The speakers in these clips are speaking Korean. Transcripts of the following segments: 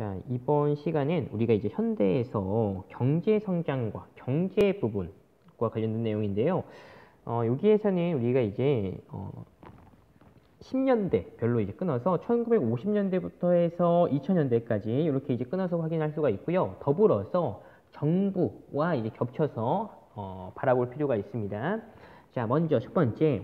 자, 이번 시간은 우리가 이제 현대에서 경제 성장과 경제 부분과 관련된 내용인데요. 여기에서는 우리가 이제 10년대 별로 이제 끊어서 1950년대부터 해서 2000년대까지 이렇게 이제 끊어서 확인할 수가 있고요. 더불어서 정부와 이제 겹쳐서 바라볼 필요가 있습니다. 자, 먼저 첫 번째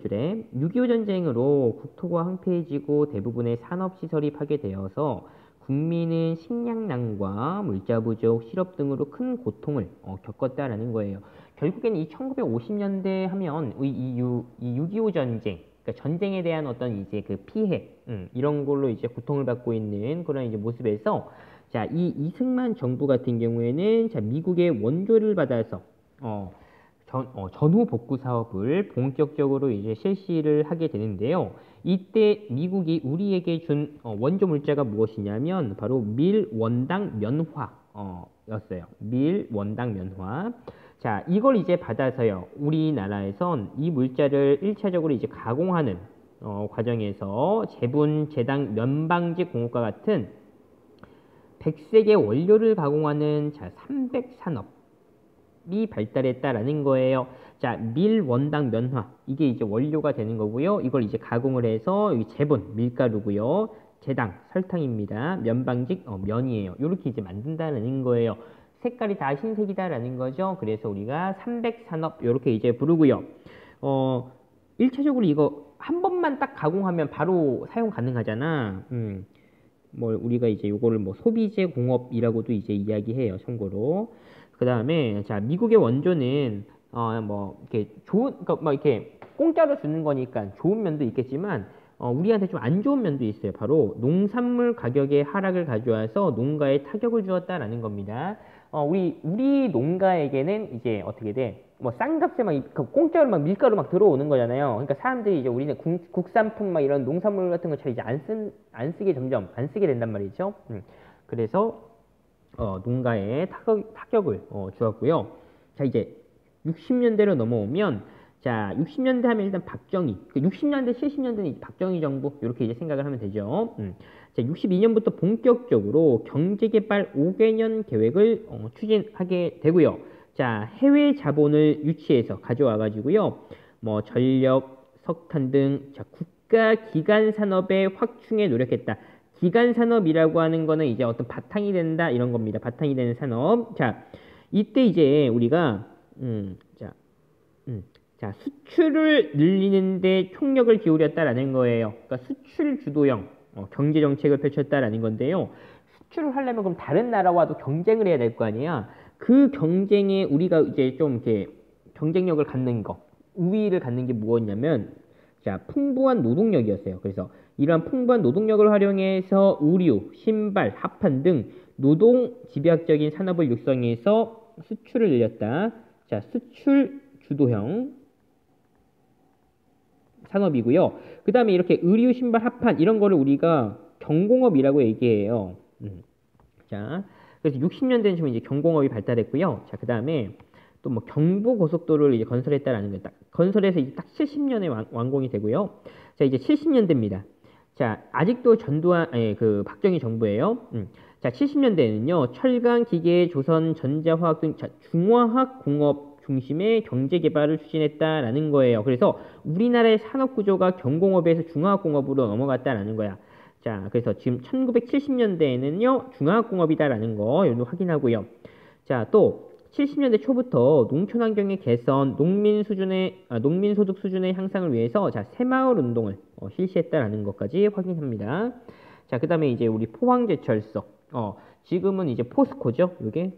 줄에 6.25 전쟁으로 국토가 황폐해지고 대부분의 산업시설이 파괴되어서 국민은 식량난과 물자 부족, 실업 등으로 큰 고통을 겪었다라는 거예요. 결국에는 이 1950년대 하면 이 6.25 전쟁, 그러니까 전쟁에 대한 어떤 이제 그 피해, 이런 걸로 이제 고통을 받고 있는 그런 이제 모습에서 자, 이 이승만 정부 같은 경우에는 자, 미국의 원조를 받아서 전후 복구 사업을 본격적으로 이제 실시를 하게 되는데요. 이때 미국이 우리에게 준 원조 물자가 무엇이냐면 바로 밀 원당 면화였어요. 밀 원당 면화. 자, 이걸 이제 받아서요. 우리나라에선 이 물자를 1차적으로 이제 가공하는 과정에서 제분, 제당, 면방직 공업과 같은 100세계 원료를 가공하는 자, 300산업이 발달했다라는 거예요. 자, 밀 원당 면화. 이게 이제 원료가 되는 거고요. 이걸 이제 가공을 해서 여기 제분, 밀가루고요. 제당, 설탕입니다. 면방직, 면이에요. 이렇게 이제 만든다는 거예요. 색깔이 다 흰색이다라는 거죠. 그래서 우리가 300산업 이렇게 이제 부르고요. 1차적으로 이거 한 번만 딱 가공하면 바로 사용 가능하잖아. 뭐 우리가 이제 요거를 뭐 소비재 공업이라고도 이제 이야기해요. 참고로. 그다음에 자, 미국의 원조는 뭐 이렇게 그러니까 막 이렇게 공짜로 주는 거니까 좋은 면도 있겠지만 우리한테 좀 안 좋은 면도 있어요. 바로 농산물 가격의 하락을 가져와서 농가에 타격을 주었다라는 겁니다. 우리 농가에게는 이제 어떻게 돼? 뭐 싼 값에 막 공짜로 막 밀가루 막 들어오는 거잖아요. 그러니까 사람들이 이제 우리는 국산품 막 이런 농산물 같은 거 잘 이제 안 쓰게 점점 안 쓰게 된단 말이죠. 그래서 농가에 타격을 주었고요. 자, 이제 60년대로 넘어오면 자, 60년대 하면 일단 박정희, 60년대, 70년대는 박정희 정부 이렇게 이제 생각을 하면 되죠. 자, 62년부터 본격적으로 경제개발 5개년 계획을 추진하게 되고요. 자, 해외 자본을 유치해서 가져와 가지고요. 뭐 전력, 석탄 등 자, 국가 기간 산업의 확충에 노력했다. 기간 산업이라고 하는 거는 이제 어떤 바탕이 된다 이런 겁니다. 바탕이 되는 산업. 자, 이때 이제 우리가 자, 수출을 늘리는데 총력을 기울였다라는 거예요. 그러니까 수출 주도형 경제 정책을 펼쳤다라는 건데요. 수출을 하려면 그럼 다른 나라와도 경쟁을 해야 될 거 아니야. 그 경쟁에 우리가 이제 좀 이렇게 경쟁력을 갖는 거, 우위를 갖는 게 무엇이냐면 자, 풍부한 노동력이었어요. 그래서 이러한 풍부한 노동력을 활용해서 의류, 신발, 합판 등 노동 집약적인 산업을 육성해서 수출을 늘렸다. 자, 수출 주도형 산업이고요. 그 다음에 이렇게 의류, 신발, 합판 이런 거를 우리가 경공업이라고 얘기해요. 자, 그래서 60년대는 지금 이제 경공업이 발달했고요. 자, 그 다음에 또 뭐 경부고속도로를 이제 건설했다라는 거, 건설해서 이제 딱 70년에 완공이 되고요. 자, 이제 70년대입니다. 자, 아직도 그 박정희 정부예요. 자, 70년대에는요, 철강, 기계, 조선, 전자화학 등 중화학 공업 중심의 경제 개발을 추진했다라는 거예요. 그래서 우리나라의 산업 구조가 경공업에서 중화학 공업으로 넘어갔다라는 거야. 자, 그래서 지금 1970년대에는요, 중화학 공업이다라는 거 여기도 확인하고요. 자, 또 70년대 초부터 농촌 환경의 개선, 농민 소득 수준의 향상을 위해서 자, 새마을 운동을 실시했다라는 것까지 확인합니다. 자, 그다음에 이제 우리 포항제철소. 지금은 이제 포스코죠. 이게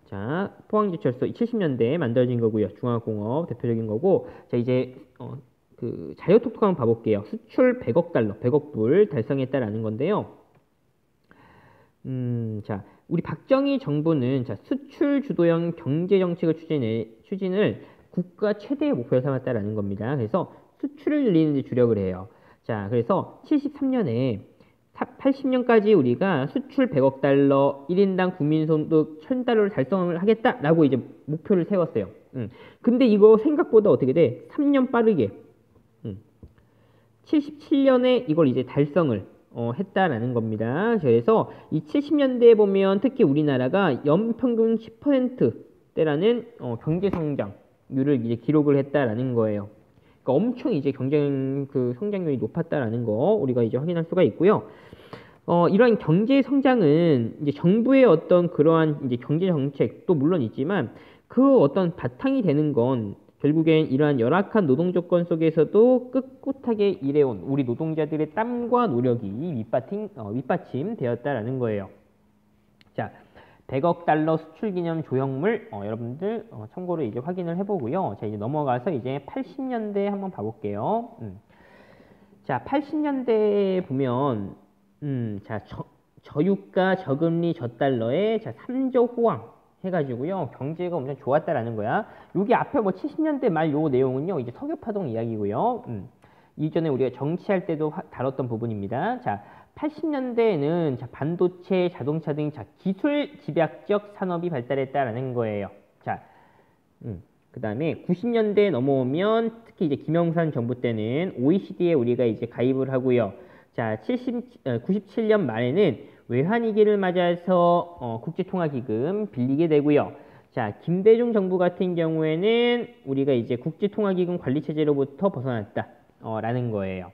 자, 포항제철소 70년대에 만들어진 거고요. 중화공업 대표적인 거고. 자, 이제 그 자료톡톡 한번 봐볼게요. 수출 100억 달러, 100억 불 달성했다라는 건데요. 자, 우리 박정희 정부는 자, 수출 주도형 경제 정책을 추진을 국가 최대의 목표로 삼았다라는 겁니다. 그래서 수출을 늘리는 데 주력을 해요. 자, 그래서 73년에 80년까지 우리가 수출 100억 달러, 1인당 국민소득 1000달러를 달성을 하겠다라고 이제 목표를 세웠어요. 근데 이거 생각보다 어떻게 돼? 3년 빠르게 77년에 이걸 이제 달성을 했다라는 겁니다. 그래서 이 70년대에 보면 특히 우리나라가 연평균 10%대라는 경제 성장률을 이제 기록을 했다라는 거예요. 그러니까 엄청 이제 경쟁 그 성장률이 높았다라는 거 우리가 이제 확인할 수가 있고요. 이러한 경제 성장은 이제 정부의 어떤 그러한 이제 경제 정책도 물론 있지만 그 어떤 바탕이 되는 건 결국엔 이러한 열악한 노동 조건 속에서도 꿋꿋하게 일해온 우리 노동자들의 땀과 노력이 윗받침되었다라는 거예요. 자, 100억 달러 수출 기념 조형물 여러분들 참고로 이제 확인을 해보고요. 자, 이제 넘어가서 이제 80년대 한번 봐볼게요. 자, 80년대 보면 자, 저유가, 저금리, 저달러에 자, 3조 호황 해가지고요. 경제가 엄청 좋았다라는 거야. 여기 앞에 뭐 70년대 말 요 내용은요. 이제 석유파동 이야기고요. 이전에 우리가 정치할 때도 다뤘던 부분입니다. 자, 80년대에는 자, 반도체, 자동차 등 자, 기술 집약적 산업이 발달했다라는 거예요. 자, 그 다음에 90년대 넘어오면 특히 이제 김영삼 정부 때는 OECD에 우리가 이제 가입을 하고요. 자, 97년 말에는 외환위기를 맞아서 국제통화기금 빌리게 되고요. 자, 김대중 정부 같은 경우에는 우리가 이제 국제통화기금 관리체제로부터 벗어났다 라는 거예요.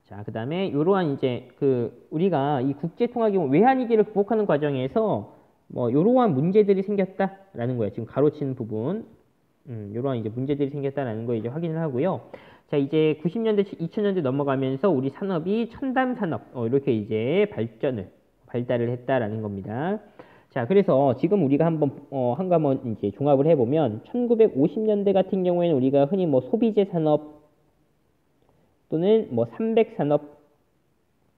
자, 그 다음에 이러한 이제 우리가 이 국제통화기금 외환위기를 극복하는 과정에서 뭐 이러한 문제들이 생겼다라는 거예요. 지금 가로친 부분, 이러한 이제 문제들이 생겼다라는 거 이제 확인을 하고요. 자, 이제 90년대, 2000년대 넘어가면서 우리 산업이 첨단 산업 이렇게 이제 발달을 했다라는 겁니다. 자, 그래서 지금 우리가 한번 이제 종합을 해보면 1950년대 같은 경우에는 우리가 흔히 뭐 소비재 산업 또는 뭐 삼백 산업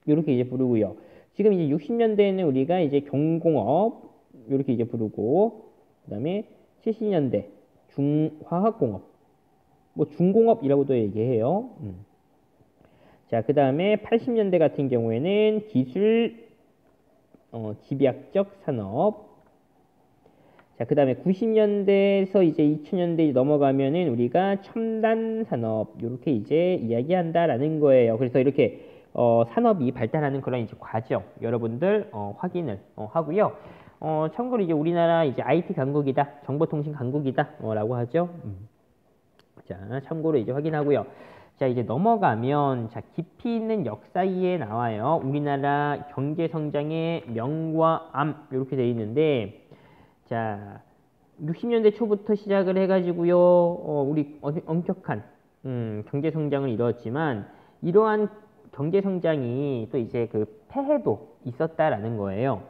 이렇게 이제 부르고요. 지금 이제 60년대에는 우리가 이제 경공업 이렇게 이제 부르고, 그다음에 70년대 중화학공업 뭐 중공업이라고도 얘기해요. 자, 그 다음에 80년대 같은 경우에는 기술 집약적 산업. 자, 그 다음에 90년대에서 이제 2000년대 넘어가면은 우리가 첨단 산업 이렇게 이제 이야기한다라는 거예요. 그래서 이렇게 산업이 발달하는 그런 이제 과정 여러분들 확인을 하고요. 참고로 이제 우리나라 이제 IT 강국이다, 정보통신 강국이다 라고 하죠. 자, 참고로 이제 확인하고요. 자, 이제 넘어가면 자, 깊이 있는 역사에 나와요. 우리나라 경제 성장의 명과 암 이렇게 되어 있는데, 자, 60년대 초부터 시작을 해가지고요. 우리 엄격한 경제 성장을 이루었지만 이러한 경제 성장이 또 이제 폐해도 있었다라는 거예요.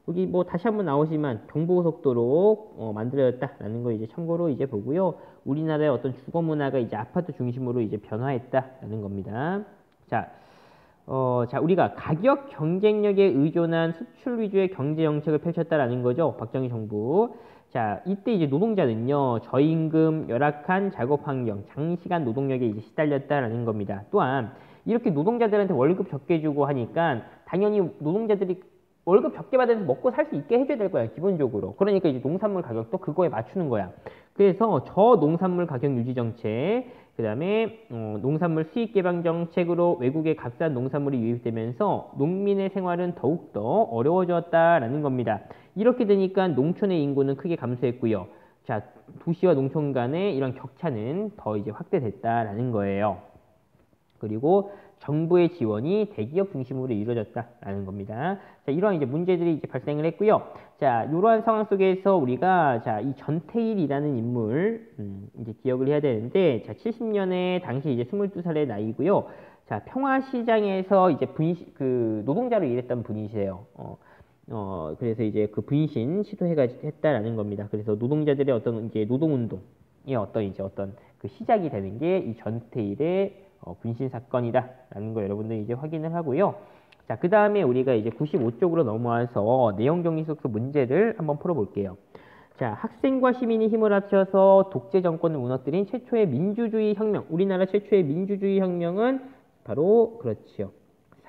여기 뭐 다시 한번 나오지만 경부고속도로 만들어졌다라는 거 이제 참고로 이제 보고요. 우리나라의 어떤 주거 문화가 이제 아파트 중심으로 이제 변화했다라는 겁니다. 자, 자, 우리가 가격 경쟁력에 의존한 수출 위주의 경제 정책을 펼쳤다라는 거죠. 박정희 정부. 자, 이때 이제 노동자는요, 저임금, 열악한 작업 환경, 장시간 노동력에 이제 시달렸다라는 겁니다. 또한 이렇게 노동자들한테 월급 적게 주고 하니까 당연히 노동자들이 월급 적게 받아서 먹고 살 수 있게 해줘야 될 거야, 기본적으로. 그러니까 이제 농산물 가격도 그거에 맞추는 거야. 그래서 저농산물 가격 유지 정책, 그 다음에 농산물 수익 개방 정책으로 외국의 값싼 농산물이 유입되면서 농민의 생활은 더욱더 어려워졌다라는 겁니다. 이렇게 되니까 농촌의 인구는 크게 감소했고요. 자, 도시와 농촌 간의 이런 격차는 더 이제 확대됐다라는 거예요. 그리고 정부의 지원이 대기업 중심으로 이루어졌다라는 겁니다. 자, 이러한 이제 문제들이 이제 발생을 했고요. 자, 이러한 상황 속에서 우리가 자, 이 전태일이라는 인물 이제 기억을 해야 되는데, 자, 70년에 당시 이제 22살의 나이고요. 자, 평화시장에서 이제 노동자로 일했던 분이세요. 그래서 이제 분신 시도했다라는 겁니다. 그래서 노동자들의 어떤 이제 노동운동의 어떤 시작이 되는 게 이 전태일의 분신 사건이다라는 거 여러분들 이제 확인을 하고요. 자, 그 다음에 우리가 이제 95쪽으로 넘어와서 내용 정리 속 문제를 한번 풀어볼게요. 자, 학생과 시민이 힘을 합쳐서 독재 정권을 무너뜨린 최초의 민주주의 혁명. 우리나라 최초의 민주주의 혁명은 바로 그렇죠.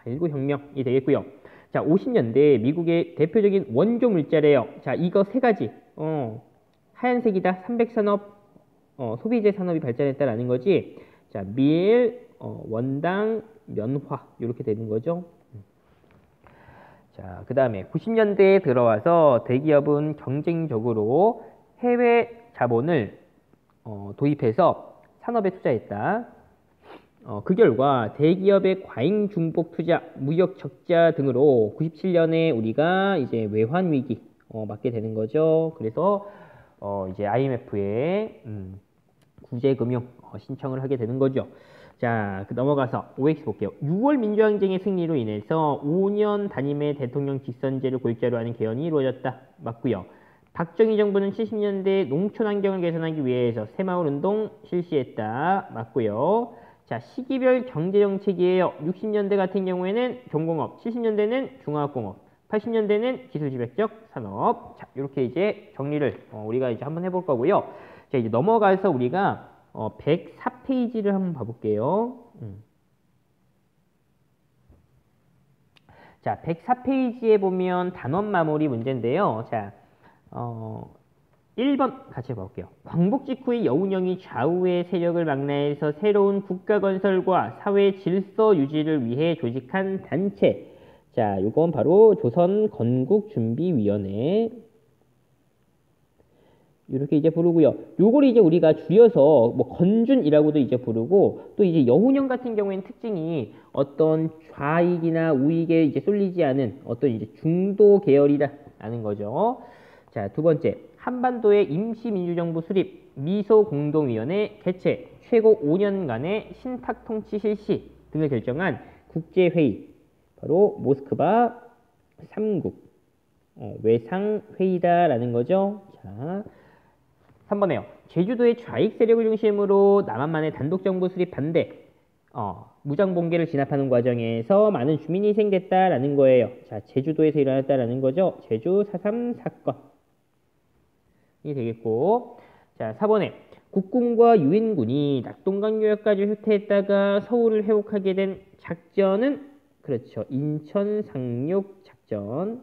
4.19 혁명이 되겠고요. 자, 50년대 미국의 대표적인 원조 물자래요. 자, 이거 세 가지. 하얀색이다. 삼백산업, 소비재 산업이 발전했다라는 거지. 자, 밀, 원당 면화 이렇게 되는 거죠. 자, 그 다음에 90년대에 들어와서 대기업은 경쟁적으로 해외 자본을 도입해서 산업에 투자했다. 그 결과 대기업의 과잉 중복 투자, 무역 적자 등으로 97년에 우리가 이제 외환 위기 맞게 되는 거죠. 그래서 이제 IMF에 구제 금융 신청을 하게 되는 거죠. 자, 넘어가서 OX 볼게요. 6월 민주항쟁의 승리로 인해서 5년 단임의 대통령 직선제를 고육자로 하는 개헌이 이루어졌다. 맞고요. 박정희 정부는 70년대 농촌 환경을 개선하기 위해서 새마을 운동 실시했다. 맞고요. 자, 시기별 경제정책이에요. 60년대 같은 경우에는 종공업, 70년대는 중화학공업, 80년대는 기술집약적 산업. 자, 이렇게 이제 정리를 우리가 이제 한번 해볼 거고요. 자, 이제 넘어가서 우리가 104페이지를 한번 봐볼게요. 자, 104페이지에 보면 단원 마무리 문제인데요. 자, 1번 같이 봐볼게요. 광복 직후의 여운형이 좌우의 세력을 망라해서 새로운 국가 건설과 사회 질서 유지를 위해 조직한 단체. 자, 이건 바로 조선 건국준비위원회. 이렇게 이제 부르고요. 요걸 이제 우리가 줄여서 뭐 건준이라고도 이제 부르고, 또 이제 여운형 같은 경우에는 특징이 어떤 좌익이나 우익에 이제 쏠리지 않은 어떤 이제 중도 계열이라는 거죠. 자, 두 번째, 한반도의 임시민주정부 수립, 미소공동위원회 개최, 최고 5년간의 신탁통치 실시 등을 결정한 국제회의, 바로 모스크바 3국 외상회의다라는 거죠. 자, 3번에요. 제주도의 좌익 세력을 중심으로 남한만의 단독정부 수립 반대, 무장봉계를 진압하는 과정에서 많은 주민이 희생됐다라는 거예요. 자, 제주도에서 일어났다라는 거죠. 제주 4.3 사건이 되겠고, 자, 4번에 국군과 유엔군이 낙동강요역까지 후퇴했다가 서울을 회복하게 된 작전은, 그렇죠, 인천 상륙 작전.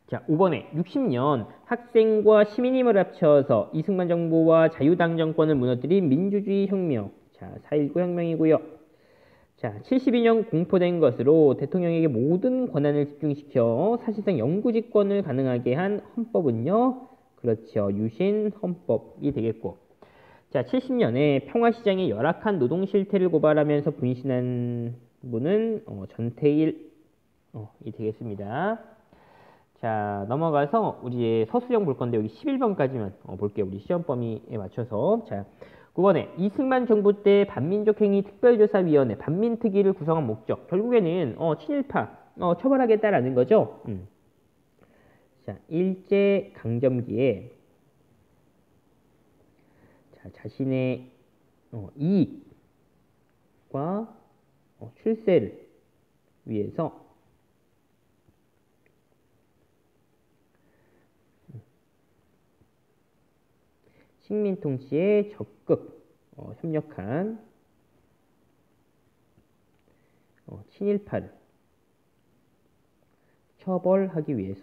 자, 5번에 60년 학생과 시민 힘을 합쳐서 이승만 정부와 자유당 정권을 무너뜨린 민주주의 혁명. 자, 4.19 혁명이고요. 자, 72년 공포된 것으로 대통령에게 모든 권한을 집중시켜 사실상 영구집권을 가능하게 한 헌법은요. 그렇죠, 유신 헌법이 되겠고. 자, 70년에 평화시장의 열악한 노동 실태를 고발하면서 분신한 분은 전태일이 되겠습니다. 자, 넘어가서 우리 서술형 볼 건데 여기 11번까지만 볼게요. 우리 시험 범위에 맞춰서. 자, 9번에 이승만 정부 때 반민족행위 특별조사위원회 반민특위를 구성한 목적. 결국에는 친일파 처벌하겠다라는 거죠. 자, 일제 강점기에 자, 자신의 이익과 출세를 위해서 식민 통치에 적극 협력한 친일파를 처벌하기 위해서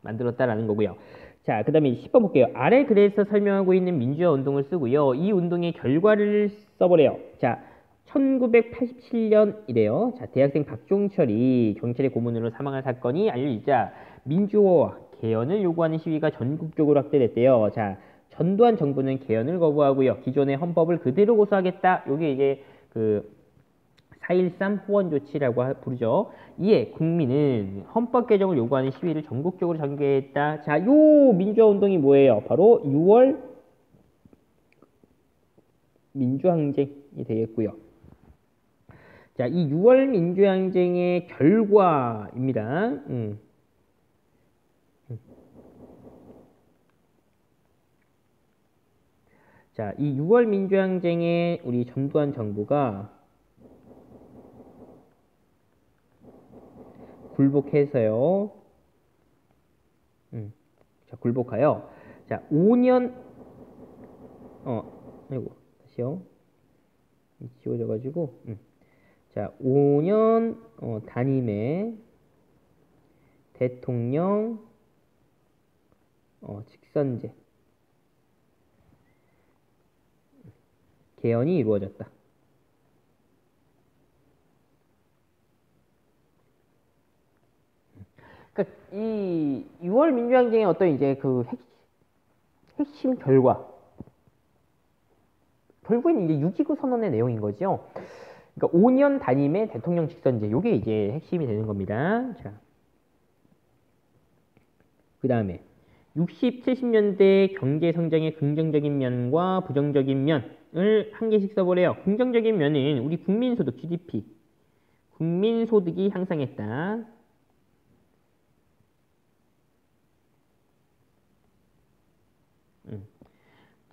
만들었다라는 거고요. 자, 그 다음에 10번 볼게요. 아래 글에서 설명하고 있는 민주화 운동을 쓰고요. 이 운동의 결과를 써보래요. 자, 1987년이래요. 자, 대학생 박종철이 경찰의 고문으로 사망한 사건이 알려지자 민주화와 개헌을 요구하는 시위가 전국적으로 확대됐대요. 자, 전두환 정부는 개헌을 거부하고요. 기존의 헌법을 그대로 고수하겠다. 요게 이제 그 4.13 후원 조치라고 부르죠. 이에 국민은 헌법 개정을 요구하는 시위를 전국적으로 전개했다. 자, 요 민주화 운동이 뭐예요? 바로 6월 민주항쟁이 되겠고요. 자, 이 6월 민주항쟁의 결과입니다. 자, 이 6월 민주항쟁에 우리 전두환 정부가 굴복해서요. 자, 굴복하여. 자, 5년, 아이고, 다시요. 지워져가지고, 자, 5년, 단임의 대통령, 직선제. 개헌이 이루어졌다. 그러니까 이 6월 민주항쟁의 어떤 이제 그 핵심 결국에는 이제 6.29 선언의 내용인 거죠. 그러니까 5년 단임의 대통령 직선제, 요게 이제 핵심이 되는 겁니다. 자, 그 다음에 60, 70년대 경제 성장의 긍정적인 면과 부정적인 면을 한 개씩 써보래요. 긍정적인 면은 우리 국민소득 GDP, 국민소득이 향상했다.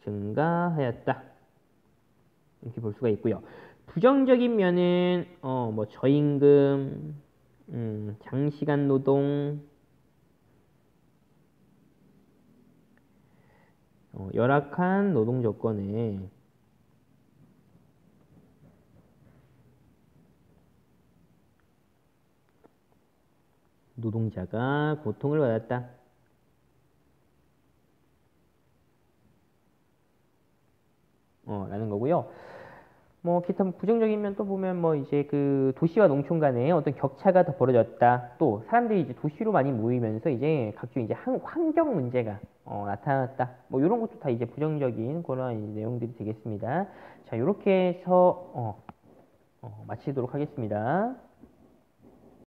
증가하였다. 이렇게 볼 수가 있고요. 부정적인 면은 뭐 저임금, 장시간 노동, 열악한 노동 조건에 노동자가 고통을 받았다. 라는 거고요. 뭐 기타 부정적인 면 또 보면 뭐 이제 그 도시와 농촌 간의 어떤 격차가 더 벌어졌다. 또 사람들이 이제 도시로 많이 모이면서 이제 각종 이제 환경 문제가 나타났다. 뭐 이런 것도 다 이제 부정적인 그런 이제 내용들이 되겠습니다. 자, 이렇게 해서 마치도록 하겠습니다.